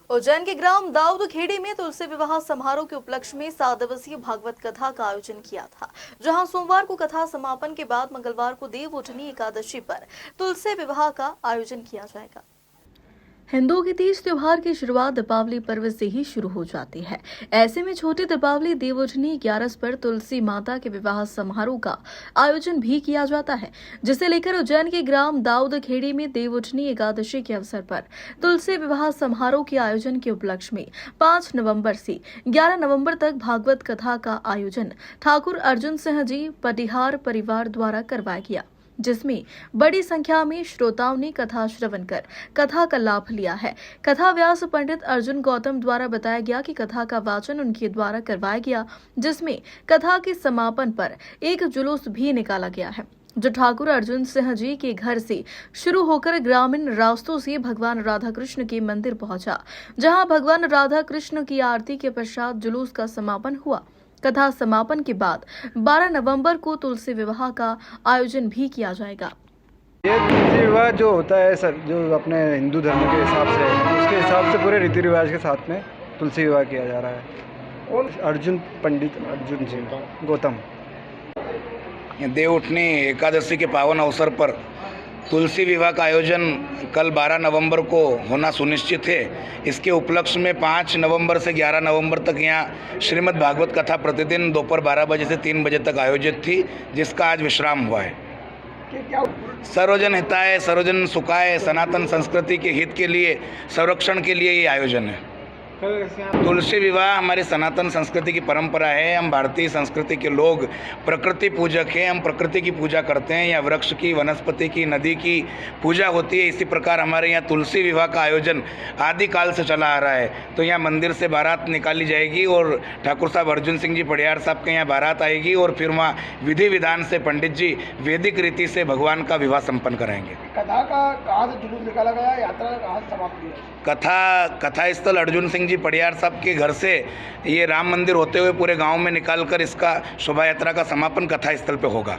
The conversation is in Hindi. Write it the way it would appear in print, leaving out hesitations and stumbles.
उज्जैन के ग्राम दाऊदखेड़ी में तुलसी विवाह समारोह के उपलक्ष्य में 7 दिवसीय भागवत कथा का आयोजन किया था, जहां सोमवार को कथा समापन के बाद मंगलवार को देवउठनी एकादशी पर तुलसी विवाह का आयोजन किया जाएगा। हिंदुओं के तीज त्योहार की शुरुआत दीपावली पर्व से ही शुरू हो जाती है। ऐसे में छोटी दीपावली देवउठनी 11 पर तुलसी माता के विवाह समारोह का आयोजन भी किया जाता है, जिसे लेकर उज्जैन के ग्राम दाऊदखेड़ी में देवउठनी एकादशी के अवसर पर तुलसी विवाह समारोह के आयोजन के उपलक्ष्य में 5 नवंबर से 11 नवंबर तक भागवत कथा का आयोजन ठाकुर अर्जुन सिंह जी पटिहार परिवार द्वारा करवाया गया, जिसमें बड़ी संख्या में श्रोताओं ने कथा श्रवण कर कथा का लाभ लिया है। कथा व्यास पंडित अर्जुन गौतम द्वारा बताया गया कि कथा का वाचन उनके द्वारा करवाया गया, जिसमें कथा के समापन पर एक जुलूस भी निकाला गया है, जो ठाकुर अर्जुन सिंह जी के घर से शुरू होकर ग्रामीण रास्तों से भगवान राधा कृष्ण के मंदिर पहुंचा, जहां भगवान राधा कृष्ण की आरती के पश्चात जुलूस का समापन हुआ। कथा समापन के बाद 12 नवंबर को तुलसी विवाह का आयोजन भी किया जाएगा। ये तुलसी विवाह जो होता है सर, जो अपने हिंदू धर्म के हिसाब से, उसके हिसाब से पूरे रीति रिवाज के साथ में तुलसी विवाह किया जा रहा है। अर्जुन पंडित अर्जुन जी गौतम। देवउठनी एकादशी के पावन अवसर पर तुलसी विवाह का आयोजन कल 12 नवंबर को होना सुनिश्चित है। इसके उपलक्ष्य में 5 नवंबर से 11 नवंबर तक यहाँ श्रीमद् भागवत कथा प्रतिदिन दोपहर 12 बजे से 3 बजे तक आयोजित थी, जिसका आज विश्राम हुआ है। सर्वजन हिताय सर्वजन सुखाय सनातन संस्कृति के हित के लिए, संरक्षण के लिए ये आयोजन है। तुलसी विवाह हमारी सनातन संस्कृति की परंपरा है। हम भारतीय संस्कृति के लोग प्रकृति पूजक हैं। हम प्रकृति की पूजा करते हैं। यहाँ वृक्ष की, वनस्पति की, नदी की पूजा होती है। इसी प्रकार हमारे यहाँ तुलसी विवाह का आयोजन आदिकाल से चला आ रहा है। तो यहाँ मंदिर से बारात निकाली जाएगी और ठाकुर साहब अर्जुन सिंह जी पटियार साहब के यहाँ बारात आएगी और फिर वहाँ विधि विधान से पंडित जी वैदिक रीति से भगवान का विवाह संपन्न कराएंगे। कथा का कहाँ से जुलूस निकाला गया, यात्रा का कहाँ से समाप्त हुआ? कथा स्थल अर्जुन सिंह जी पटियार साहब के घर से ये राम मंदिर होते हुए पूरे गांव में निकालकर इसका शोभा यात्रा का समापन कथा स्थल पे होगा।